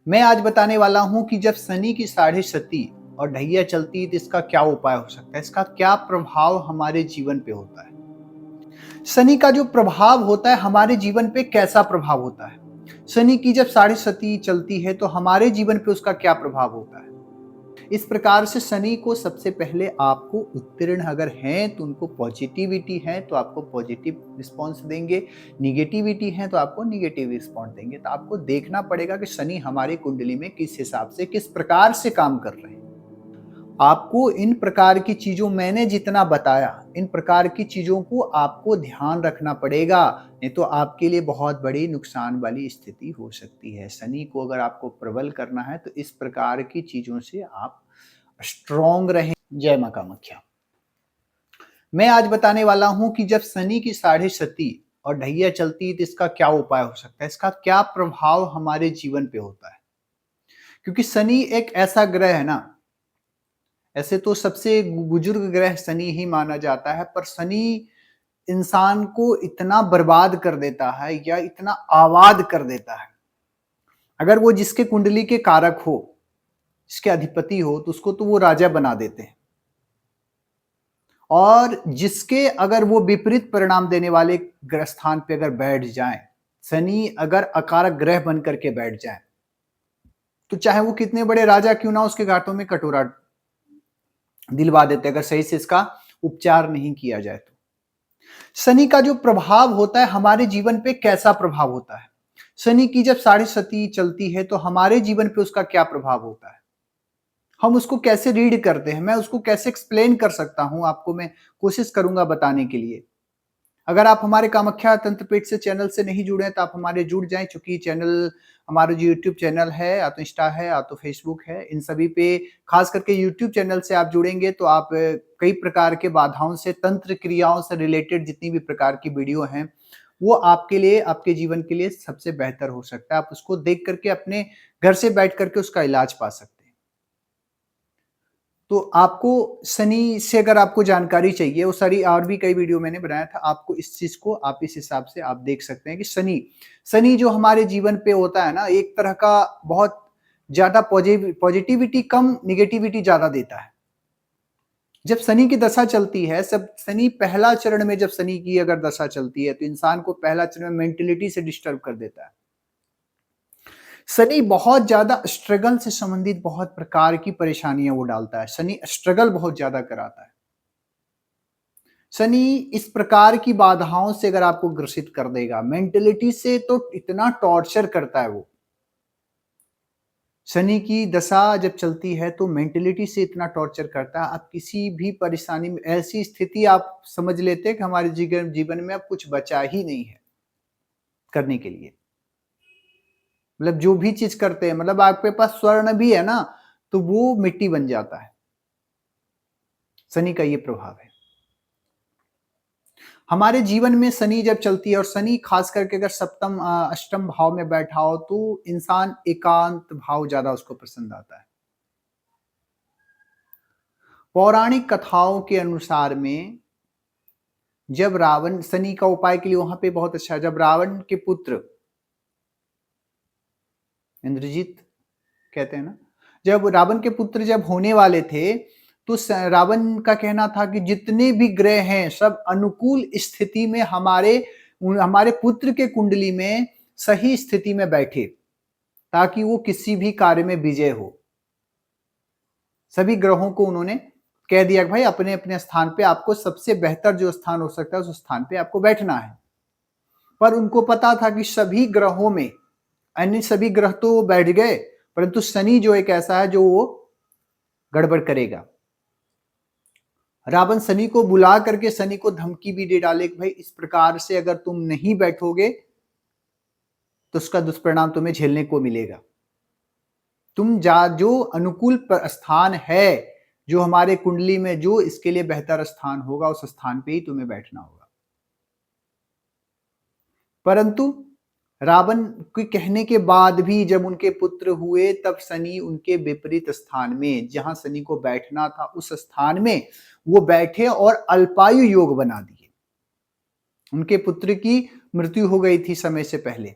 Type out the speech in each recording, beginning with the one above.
मैं आज बताने वाला हूं कि जब शनि की साढ़े सती और ढैया चलती है तो इसका क्या उपाय हो सकता है, इसका क्या प्रभाव हमारे जीवन पे होता है। शनि का जो प्रभाव होता है हमारे जीवन पे कैसा प्रभाव होता है। शनि की जब साढ़े सती चलती है तो हमारे जीवन पे उसका क्या प्रभाव होता है। इस प्रकार से शनि को सबसे पहले आपको उत्तीर्ण अगर हैं तो उनको पॉजिटिविटी है तो आपको पॉजिटिव रिस्पॉन्स देंगे, निगेटिविटी है तो आपको निगेटिव रिस्पॉन्स देंगे। तो आपको देखना पड़ेगा कि शनि हमारी कुंडली में किस हिसाब से किस प्रकार से काम कर रहे हैं। आपको इन प्रकार की चीजों मैंने जितना बताया, इन प्रकार की चीजों को आपको ध्यान रखना पड़ेगा, नहीं तो आपके लिए बहुत बड़ी नुकसान वाली स्थिति हो सकती है। शनि को अगर आपको प्रबल करना है तो इस प्रकार की चीजों से आप स्ट्रॉन्ग रहें। जय मां कामाख्या। मैं आज बताने वाला हूं कि जब शनि की साढ़े सती और ढैया चलती है तो इसका क्या उपाय हो सकता है, इसका क्या प्रभाव हमारे जीवन पे होता है। क्योंकि शनि एक ऐसा ग्रह है ना, ऐसे तो सबसे बुजुर्ग ग्रह शनि ही माना जाता है, पर शनि इंसान को इतना बर्बाद कर देता है या इतना आबाद कर देता है। अगर वो जिसके कुंडली के कारक हो, जिसके अधिपति हो, तो उसको तो वो राजा बना देते हैं। और जिसके अगर वो विपरीत परिणाम देने वाले ग्रह स्थान पे अगर बैठ जाए, शनि अगर अकारक ग्रह बन करके बैठ जाए, तो चाहे वो कितने बड़े राजा क्यों ना, उसके घाटों में कटोरा दिलवा देते अगर सही से इसका उपचार नहीं किया जाए तो। शनि का जो प्रभाव होता है हमारे जीवन पे कैसा प्रभाव होता है। शनि की जब साढ़े सती चलती है तो हमारे जीवन पे उसका क्या प्रभाव होता है, हम उसको कैसे रीड करते हैं, मैं उसको कैसे एक्सप्लेन कर सकता हूं, आपको मैं कोशिश करूंगा बताने के लिए। अगर आप हमारे कामाख्या तंत्रपीठ से चैनल से नहीं जुड़े हैं तो आप हमारे जुड़ जाएं, चूंकि चैनल हमारा जो यूट्यूब चैनल है, या तो इंस्टा है या तो फेसबुक है, इन सभी पे खास करके यूट्यूब चैनल से आप जुड़ेंगे तो आप कई प्रकार के बाधाओं से, तंत्र क्रियाओं से रिलेटेड जितनी भी प्रकार की वीडियो हैं वो आपके लिए, आपके जीवन के लिए सबसे बेहतर हो सकता है। आप उसको देख करके अपने घर से बैठ करके उसका इलाज पा सकते हैं। तो आपको शनि से अगर आपको जानकारी चाहिए, वो सारी और भी कई वीडियो मैंने बनाया था, आपको इस चीज को आप इस हिसाब से आप देख सकते हैं कि शनि शनि जो हमारे जीवन पे होता है ना, एक तरह का बहुत ज्यादा पॉजिटिविटी कम, निगेटिविटी ज्यादा देता है। जब शनि की दशा चलती है, सब शनि पहला चरण में, जब शनि की अगर दशा चलती है तो इंसान को पहला चरण में मेंटेलिटी से डिस्टर्ब कर देता है। शनि बहुत ज्यादा स्ट्रगल से संबंधित बहुत प्रकार की परेशानियां वो डालता है। शनि स्ट्रगल बहुत ज्यादा कराता है। शनि इस प्रकार की बाधाओं से अगर आपको ग्रसित कर देगा, मेंटेलिटी से तो इतना टॉर्चर करता है वो। शनि की दशा जब चलती है तो मेंटेलिटी से इतना टॉर्चर करता है, आप किसी भी परेशानी में, ऐसी स्थिति आप समझ लेते हैं कि हमारे जीवन में अब कुछ बचा ही नहीं है करने के लिए। मतलब जो भी चीज करते हैं, मतलब आपके पास स्वर्ण भी है ना तो वो मिट्टी बन जाता है। शनि का ये प्रभाव है हमारे जीवन में। शनि जब चलती है, और शनि खास करके अगर सप्तम अष्टम भाव में बैठा हो तो इंसान एकांत भाव ज्यादा उसको पसंद आता है। पौराणिक कथाओं के अनुसार में जब रावण, शनि का उपाय के लिए वहां पे बहुत अच्छा है, जब रावण के पुत्र इंद्रजीत कहते हैं ना, जब रावण के पुत्र जब होने वाले थे तो रावण का कहना था कि जितने भी ग्रह हैं सब अनुकूल स्थिति में हमारे हमारे पुत्र के कुंडली में सही स्थिति में बैठे, ताकि वो किसी भी कार्य में विजय हो। सभी ग्रहों को उन्होंने कह दिया कि भाई अपने अपने स्थान पे आपको सबसे बेहतर जो स्थान हो सकता है उस स्थान पे आपको बैठना है। पर उनको पता था कि सभी ग्रहों में, अन्य सभी ग्रह तो बैठ गए, परंतु शनि जो एक ऐसा है जो वो गड़बड़ करेगा। रावण शनि को बुला करके शनि को धमकी भी दे डाले कि भाई इस प्रकार से अगर तुम नहीं बैठोगे तो उसका दुष्परिणाम तुम्हें झेलने को मिलेगा। तुम जो अनुकूल स्थान है, जो हमारे कुंडली में जो इसके लिए बेहतर स्थान होगा उस स्थान पे ही तुम्हें बैठना होगा। परंतु रावण के कहने के बाद भी जब उनके पुत्र हुए तब शनि उनके विपरीत स्थान में, जहां शनि को बैठना था उस स्थान में वो बैठे और अल्पायु योग बना दिए। उनके पुत्र की मृत्यु हो गई थी समय से पहले,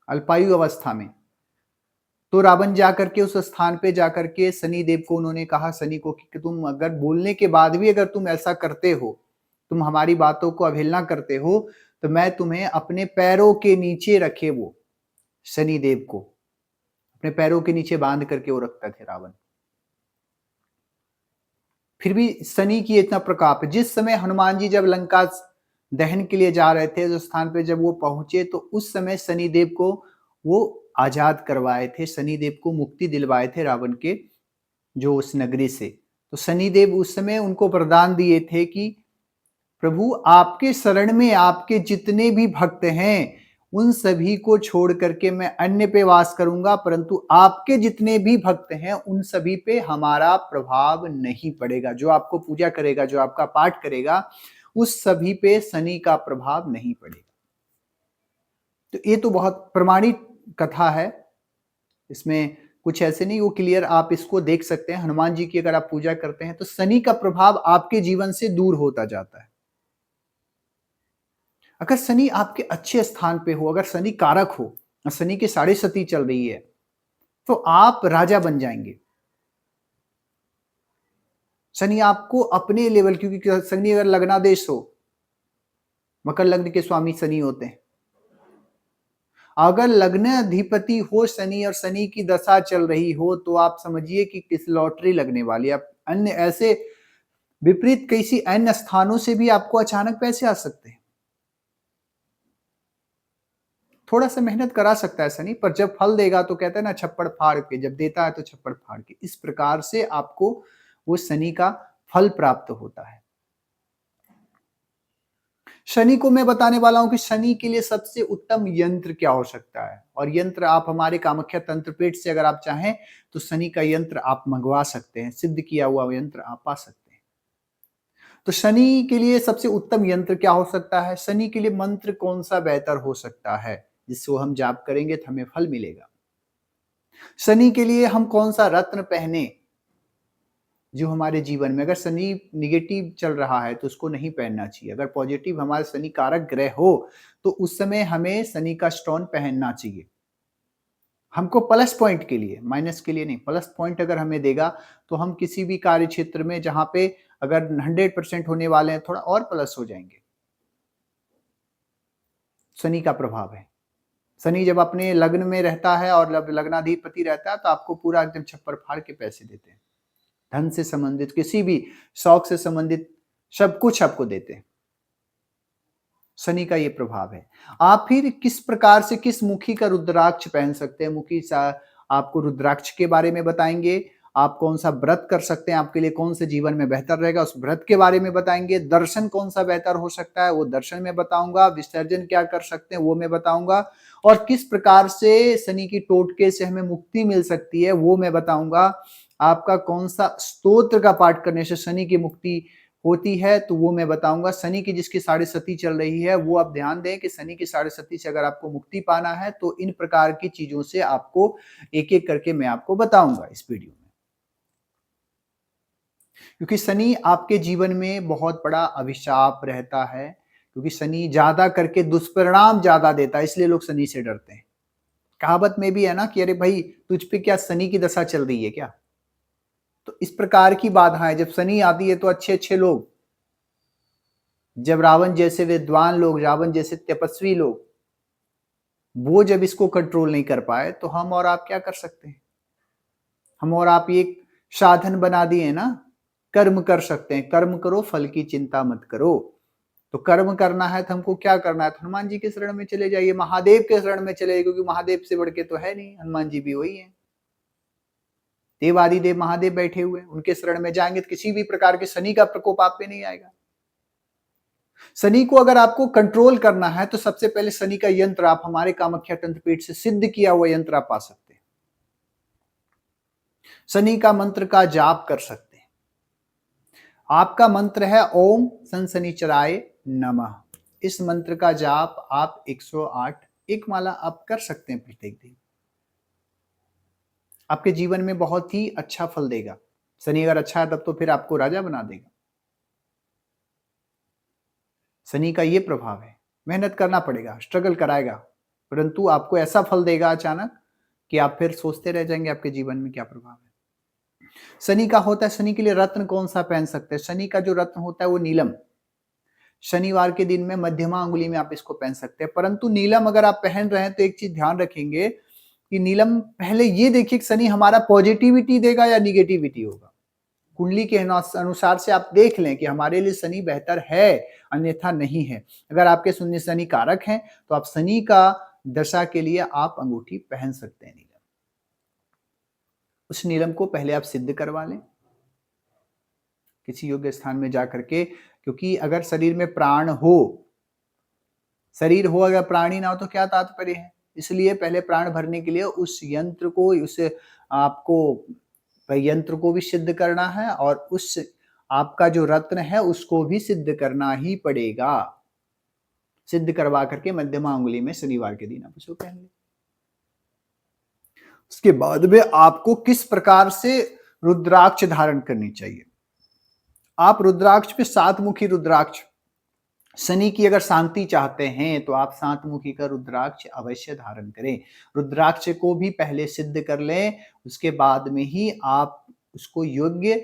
अल्पायु अवस्था में। तो रावण जाकर के उस स्थान पे जाकर के शनि देव को उन्होंने कहा, शनि को, कि तुम अगर बोलने के बाद भी अगर तुम ऐसा करते हो, तुम हमारी बातों को अवहेलना करते हो, तो मैं तुम्हें अपने पैरों के नीचे रखे, वो शनि देव को अपने पैरों के नीचे बांध करके वो रखता थे रावण। फिर भी शनि की इतना प्रताप है। जिस समय हनुमान जी जब लंका दहन के लिए जा रहे थे, उस स्थान पे जब वो पहुंचे, तो उस समय शनि देव को वो आजाद करवाए थे, शनि देव को मुक्ति दिलवाए थे रावण के जो उस नगरी से। तो शनि देव उस समय उनको वरदान दिए थे कि प्रभु आपके शरण में आपके जितने भी भक्त हैं, उन सभी को छोड़ करके मैं अन्य पे वास करूंगा, परंतु आपके जितने भी भक्त हैं उन सभी पे हमारा प्रभाव नहीं पड़ेगा। जो आपको पूजा करेगा, जो आपका पाठ करेगा, उस सभी पे शनि का प्रभाव नहीं पड़ेगा। तो ये तो बहुत प्रमाणित कथा है, इसमें कुछ ऐसे नहीं, वो क्लियर आप इसको देख सकते हैं। हनुमान जी की अगर आप पूजा करते हैं तो शनि का प्रभाव आपके जीवन से दूर होता जाता है। अगर शनि आपके अच्छे स्थान पे हो, अगर शनि कारक हो और शनि की साढ़े सती चल रही है, तो आप राजा बन जाएंगे। शनि आपको अपने लेवल, क्योंकि शनि अगर लग्नादेश हो, मकर लग्न के स्वामी शनि होते हैं, अगर लग्न अधिपति हो शनि और शनि की दशा चल रही हो, तो आप समझिए कि किस लॉटरी लगने वाली है। अन्य ऐसे विपरीत किसी अन्य स्थानों से भी आपको अचानक पैसे आ सकते हैं। थोड़ा सा मेहनत करा सकता है शनि, पर जब फल देगा तो कहते हैं ना, छप्पड़ फाड़ के, जब देता है तो छप्पड़ फाड़ के। इस प्रकार से आपको वो शनि का फल प्राप्त होता है। शनि को मैं बताने वाला हूं कि शनि के लिए सबसे उत्तम यंत्र क्या हो सकता है, और यंत्र आप हमारे कामाख्या तंत्रपीठ से अगर आप चाहें तो शनि का यंत्र आप मंगवा सकते हैं, सिद्ध किया हुआ यंत्र आप पा सकते हैं। तो शनि के लिए सबसे उत्तम यंत्र क्या हो सकता है, शनि के लिए मंत्र कौन सा बेहतर हो सकता है जिससे हम जाप करेंगे तो हमें फल मिलेगा। शनि के लिए हम कौन सा रत्न पहने जो हमारे जीवन में, अगर शनि निगेटिव चल रहा है तो उसको नहीं पहनना चाहिए। अगर पॉजिटिव हमारे शनि कारक ग्रह हो तो उस समय हमें शनि का स्टोन पहनना चाहिए। हमको प्लस पॉइंट के लिए, माइनस के लिए नहीं, प्लस पॉइंट अगर हमें देगा तो हम किसी भी कार्य क्षेत्र में जहां पे अगर 100% होने वाले हैं, थोड़ा और प्लस हो जाएंगे। शनि का प्रभाव है। शनि जब अपने लग्न में रहता है और जब लग्नाधिपति रहता है तो आपको पूरा एकदम छप्पर फाड़ के पैसे देते हैं। धन से संबंधित, किसी भी शौक से संबंधित सब कुछ आपको देते हैं। शनि का ये प्रभाव है। आप फिर किस प्रकार से किस मुखी का रुद्राक्ष पहन सकते हैं, मुखी सा आपको रुद्राक्ष के बारे में बताएंगे। आप कौन सा व्रत कर सकते हैं, आपके लिए कौन से जीवन में बेहतर रहेगा, उस व्रत के बारे में बताएंगे। दर्शन कौन सा बेहतर हो सकता है, वो दर्शन में बताऊंगा। विसर्जन क्या कर सकते हैं, वो मैं बताऊंगा। और किस प्रकार से शनि की टोटके से हमें मुक्ति मिल सकती है, वो मैं बताऊंगा। आपका कौन सा स्तोत्र का पाठ करने से शनि की मुक्ति होती है, तो वो मैं बताऊंगा। शनि की जिसकी साढ़े सती चल रही है, वो आप ध्यान दें कि शनि की साढ़े सती से अगर आपको मुक्ति पाना है तो इन प्रकार की चीजों से आपको एक एक करके मैं आपको बताऊंगा इस वीडियो में। क्योंकि शनि आपके जीवन में बहुत बड़ा अभिशाप रहता है, क्योंकि शनि ज्यादा करके दुष्परिणाम ज्यादा देता है, इसलिए लोग शनि से डरते हैं। कहावत में भी है ना कि अरे भाई, तुझ पे क्या शनि की दशा चल रही है क्या। तो इस प्रकार की बाधाएं जब शनि आती है तो अच्छे अच्छे लोग, जब रावण जैसे विद्वान लोग, रावण जैसे तपस्वी लोग, वो जब इसको कंट्रोल नहीं कर पाए, तो हम और आप क्या कर सकते हैं। हम और आप ये साधन बना दिए ना, कर्म कर सकते हैं। कर्म करो, फल की चिंता मत करो। तो कर्म करना है तो हमको क्या करना है, तो हनुमान जी के शरण में चले जाइए, महादेव के शरण में चले जाइए, क्योंकि महादेव से बढ़ के तो है नहीं, हनुमान जी भी वही है। देवादिदेव महादेव बैठे हुए, उनके शरण में जाएंगे तो किसी भी प्रकार के शनि का प्रकोप आप पे नहीं आएगा। शनि को अगर आपको कंट्रोल करना है तो सबसे पहले शनि का यंत्र आप हमारे कामाख्या तंत्रपीठ से सिद्ध किया हुआ यंत्र आप पा सकते हैं। शनि का मंत्र का जाप कर सकते हैं। आपका मंत्र है ओम सन शनिचराय नमः। इस मंत्र का जाप आप 108 एक माला आप कर सकते हैं प्रत्येक दिन। आपके जीवन में बहुत ही अच्छा फल देगा। शनि अगर अच्छा है तब तो फिर आपको राजा बना देगा। शनि का ये प्रभाव है, मेहनत करना पड़ेगा, स्ट्रगल कराएगा, परंतु आपको ऐसा फल देगा अचानक कि आप फिर सोचते रह जाएंगे आपके जीवन में क्या प्रभाव है। शनि का होता है, शनि के लिए रत्न कौन सा पहन सकते हैं? शनि का जो रत्न होता है वो नीलम। शनिवार के दिन में मध्यमा अंगुली में आप इसको पहन सकते हैं, परंतु नीलम अगर आप पहन रहे हैं तो एक चीज ध्यान रखेंगे कि नीलम पहले ये देखिए कि शनि हमारा पॉजिटिविटी देगा या निगेटिविटी होगा। कुंडली के अनुसार से आप देख लें कि हमारे लिए शनि बेहतर है अन्यथा नहीं है। अगर आपके शून्य शनि कारक हैं तो आप शनि का दशा के लिए आप अंगूठी पहन सकते हैं नीलम। उस नीलम को पहले आप सिद्ध करवा लें किसी योग्य स्थान में जा करके, क्योंकि अगर शरीर में प्राण हो, शरीर हो अगर प्राणी ना हो तो क्या तात्पर्य है। इसलिए पहले प्राण भरने के लिए उस यंत्र को, उस आपको यंत्र को भी सिद्ध करना है और उस आपका जो रत्न है उसको भी सिद्ध करना ही पड़ेगा। सिद्ध करवा करके मध्यमा अंगुली में शनिवार के दिन आप उसको पहन लें। उसके बाद में आपको किस प्रकार से रुद्राक्ष धारण करनी चाहिए? आप रुद्राक्ष पे 7 मुखी रुद्राक्ष, शनि की अगर शांति चाहते हैं तो आप 7 मुखी का रुद्राक्ष अवश्य धारण करें। रुद्राक्ष को भी पहले सिद्ध कर लें, उसके बाद में ही आप उसको योग्य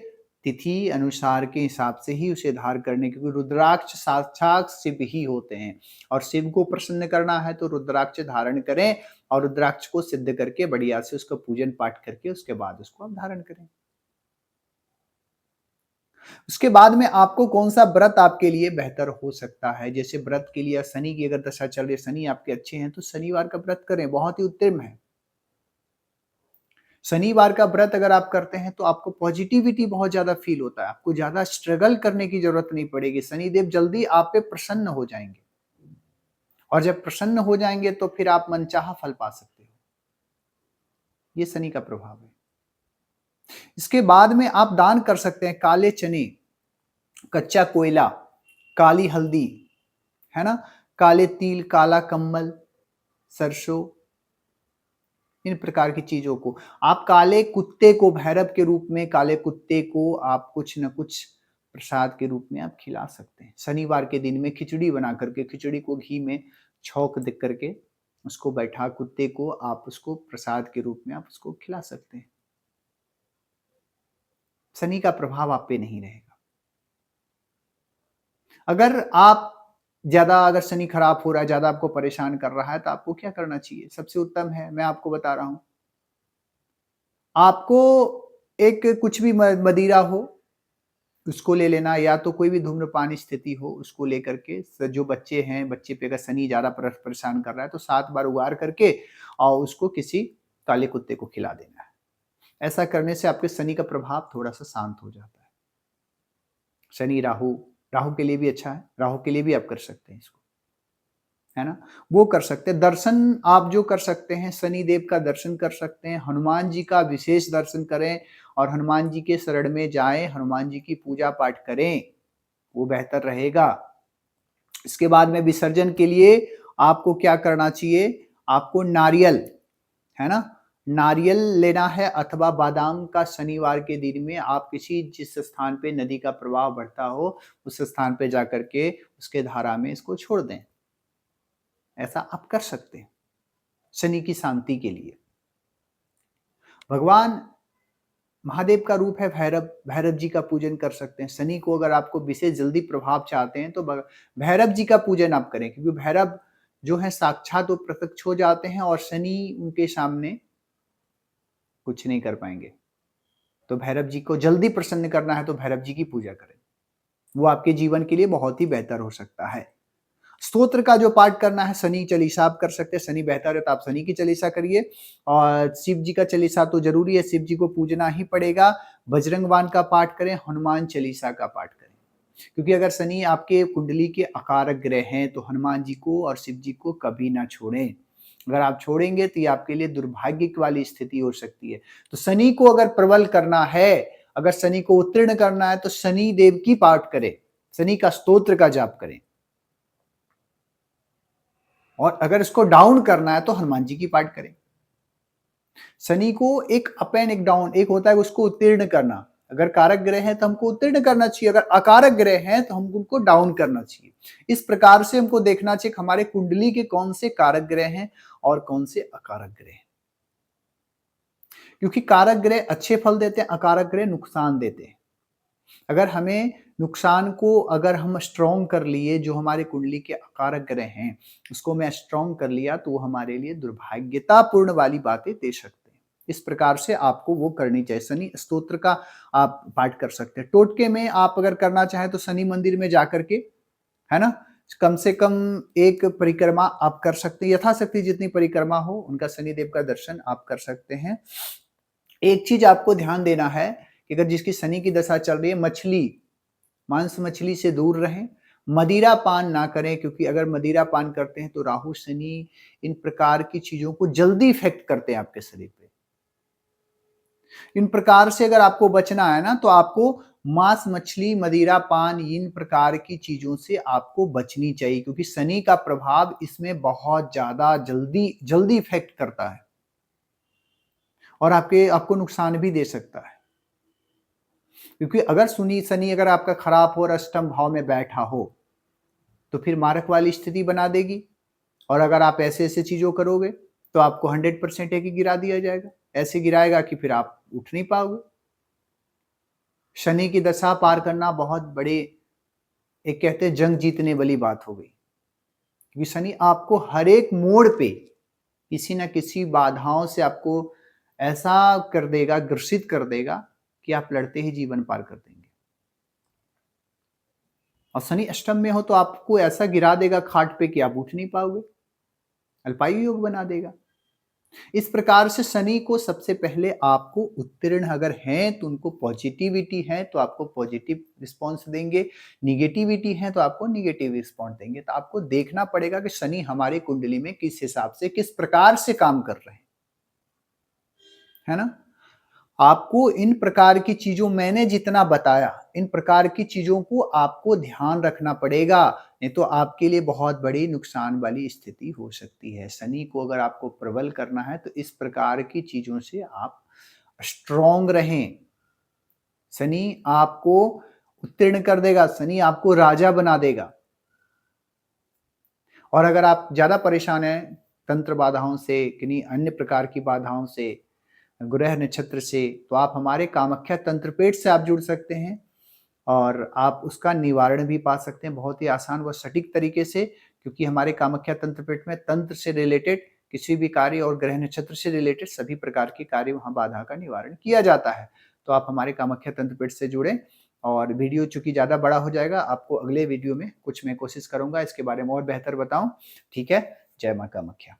तिथि अनुसार के हिसाब से ही उसे धारण करने, क्योंकि रुद्राक्ष साक्षात शिव ही होते हैं और शिव को प्रसन्न करना है तो रुद्राक्ष धारण करें और रुद्राक्ष को सिद्ध करके बढ़िया से उसका पूजन पाठ करके उसके बाद उसको आप धारण करें। उसके बाद में आपको कौन सा व्रत आपके लिए बेहतर हो सकता है? जैसे व्रत के लिए शनि की अगर दशा चल रही है, शनि आपके अच्छे हैं तो शनिवार का व्रत करें, बहुत ही उत्तम है। शनिवार का व्रत अगर आप करते हैं तो आपको पॉजिटिविटी बहुत ज्यादा फील होता है, आपको ज्यादा स्ट्रगल करने की जरूरत नहीं पड़ेगी। शनिदेव जल्दी आप पे प्रसन्न हो जाएंगे और जब प्रसन्न हो जाएंगे तो फिर आप मनचाहा फल पा सकते हो। ये शनि का प्रभाव है। इसके बाद में आप दान कर सकते हैं काले चने, कच्चा कोयला, काली हल्दी, है ना, काले तिल, काला कम्बल, सरसों, इन प्रकार की चीजों को आप काले कुत्ते को भैरव के रूप में, काले कुत्ते को आप कुछ न कुछ प्रसाद के रूप में आप खिला सकते हैं। शनिवार के दिन में खिचड़ी बना करके, खिचड़ी को घी में छौंक दे करके उसको बैठा कुत्ते को आप उसको प्रसाद के रूप में आप उसको खिला सकते हैं। शनि का प्रभाव आप पे नहीं रहेगा। अगर आप ज्यादा, अगर शनि खराब हो रहा है, ज्यादा आपको परेशान कर रहा है तो आपको क्या करना चाहिए? सबसे उत्तम है, मैं आपको बता रहा हूं, आपको एक कुछ भी मदिरा हो उसको ले लेना, या तो कोई भी धूम्रपान स्थिति हो उसको लेकर के, जो बच्चे हैं, बच्चे पे अगर शनि ज्यादा परेशान कर रहा है तो 7 बार उगार करके और उसको किसी काले कुत्ते को खिला देना है। ऐसा करने से आपके शनि का प्रभाव थोड़ा सा शांत हो जाता है। शनि राहु, राहु के लिए भी अच्छा है, राहु के लिए भी आप कर सकते हैं इसको, है ना, वो कर सकते हैं। दर्शन आप जो कर सकते हैं, शनि देव का दर्शन कर सकते हैं, हनुमान जी का विशेष दर्शन करें और हनुमान जी के शरण में जाएं, हनुमान जी की पूजा पाठ करें, वो बेहतर रहेगा। इसके बाद में विसर्जन के लिए आपको क्या करना चाहिए? आपको नारियल, है ना, नारियल लेना है अथवा बादाम का शनिवार के दिन में आप किसी जिस स्थान पे नदी का प्रवाह बढ़ता हो उस स्थान पे जाकर के उसके धारा में इसको छोड़ दें। ऐसा आप कर सकते हैं शनि की शांति के लिए। भगवान महादेव का रूप है भैरव, भैरव जी का पूजन कर सकते हैं। शनि को अगर आपको विशेष जल्दी प्रभाव चाहते हैं तो भैरव जी का पूजन आप करें, क्योंकि भैरव जो है साक्षात वो प्रत्यक्ष हो जाते हैं और शनि उनके सामने कुछ नहीं कर पाएंगे। तो भैरव जी को जल्दी प्रसन्न करना है तो भैरव जी की पूजा करें, वो आपके जीवन के लिए बहुत ही बेहतर हो सकता है। स्तोत्र का जो पाठ करना है, शनि चालीसा आप कर सकते हैं। शनि बेहतर है तो आप शनि की चालीसा करिए और शिव जी का चालीसा तो जरूरी है, शिव जी को पूजना ही पड़ेगा। बजरंगबाण का पाठ करें, हनुमान चालीसा का पाठ करें, क्योंकि अगर शनि आपके कुंडली के अकारक ग्रह हैं तो हनुमान जी को और शिव जी को कभी ना छोड़ें। अगर आप छोड़ेंगे तो ये आपके लिए दुर्भाग्य वाली स्थिति हो सकती है। तो शनि को अगर प्रबल करना है, अगर शनि को उत्तीर्ण करना है तो शनि देव की पाठ करें, शनि का स्तोत्र का जाप करें, और अगर इसको डाउन करना है तो हनुमान जी की पाठ करें। शनि को एक अप एंड एक डाउन, एक होता है उसको उत्तीर्ण करना। अगर कारक ग्रह है तो हमको उत्तीर्ण करना चाहिए, अगर अकारक ग्रह है तो हमको उनको डाउन करना चाहिए। इस प्रकार से हमको देखना चाहिए हमारे कुंडली के कौन से कारक ग्रह हैं और कौन से अकारक ग्रह हैं। क्योंकि कारक ग्रह अच्छे फल देते हैं, अकारक ग्रह नुकसान देते हैं। अगर हमें नुकसान को अगर हम स्ट्रॉन्ग कर लिए, जो हमारे कुंडली के अकारक ग्रह हैं, उसको मैं स्ट्रॉन्ग कर लिया तो वो हमारे लिए दुर्भाग्यतापूर्ण वाली बातें दे सकते हैं। इस प्रकार से आपको वो करनी चाहिए। शनि स्तोत्र का आप पाठ कर सकते हैं। टोटके में आप अगर करना चाहें तो शनि मंदिर में जाकर के, है ना, कम से कम एक परिक्रमा आप कर सकते हैं। यथाशक्ति जितनी परिक्रमा हो उनका शनिदेव का दर्शन आप कर सकते हैं। एक चीज आपको ध्यान देना है कि अगर जिसकी शनि की दशा चल रही है, मछली, मांस मछली से दूर रहें, मदिरा पान ना करें, क्योंकि अगर मदिरा पान करते हैं तो राहु शनि इन प्रकार की चीजों को जल्दी इफेक्ट करते हैं आपके शरीर पे। इन प्रकार से अगर आपको बचना है ना, तो आपको मांस मछली मदिरा पान इन प्रकार की चीजों से आपको बचनी चाहिए, क्योंकि शनि का प्रभाव इसमें बहुत ज्यादा जल्दी जल्दी इफेक्ट करता है और आपको नुकसान भी दे सकता है। क्योंकि अगर शनि अगर आपका खराब हो और अष्टम भाव में बैठा हो तो फिर मारक वाली स्थिति बना देगी, और अगर आप ऐसे ऐसे चीजों करोगे तो आपको 100% एक ही गिरा दिया जाएगा। ऐसे गिराएगा कि फिर आप उठ नहीं पाओगे। शनि की दशा पार करना बहुत बड़े, एक कहते हैं जंग जीतने वाली बात हो गई, क्योंकि शनि आपको हर एक मोड़ पे किसी ना किसी बाधाओं से आपको ऐसा कर देगा, ग्रसित कर देगा कि आप लड़ते ही जीवन पार कर देंगे। और शनि अष्टम में हो तो आपको ऐसा गिरा देगा खाट पे कि आप उठ नहीं पाओगे, अल्पायु योग बना देगा। इस प्रकार से शनि को सबसे पहले आपको उत्तीर्ण अगर हैं तो उनको पॉजिटिविटी है तो आपको पॉजिटिव रिस्पॉन्स देंगे, निगेटिविटी है तो आपको निगेटिव रिस्पॉन्स देंगे। तो आपको देखना पड़ेगा कि शनि हमारी कुंडली में किस हिसाब से, किस प्रकार से काम कर रहे हैं, है ना। आपको इन प्रकार की चीजों, मैंने जितना बताया, इन प्रकार की चीजों को आपको ध्यान रखना पड़ेगा, नहीं तो आपके लिए बहुत बड़ी नुकसान वाली स्थिति हो सकती है। शनि को अगर आपको प्रबल करना है तो इस प्रकार की चीजों से आप स्ट्रॉन्ग रहें। शनि आपको उत्तीर्ण कर देगा, शनि आपको राजा बना देगा। और अगर आप ज्यादा परेशान हैं तंत्र बाधाओं से, किन्हीं अन्य प्रकार की बाधाओं से, ग्रह नक्षत्र से, तो आप हमारे कामाख्या तंत्रपेठ से आप जुड़ सकते हैं और आप उसका निवारण भी पा सकते हैं बहुत ही आसान व सटीक तरीके से, क्योंकि हमारे कामाख्या तंत्रपेठ में तंत्र से रिलेटेड किसी भी कार्य और ग्रह नक्षत्र से रिलेटेड सभी प्रकार के कार्य, वहाँ बाधा का निवारण किया जाता है। तो आप हमारे कामाख्या तंत्रपेठ से जुड़ें। और वीडियो चूंकि ज़्यादा बड़ा हो जाएगा, आपको अगले वीडियो में कुछ मैं कोशिश करूंगा इसके बारे में और बेहतर बताऊं। ठीक है, जय माँ कामाख्या।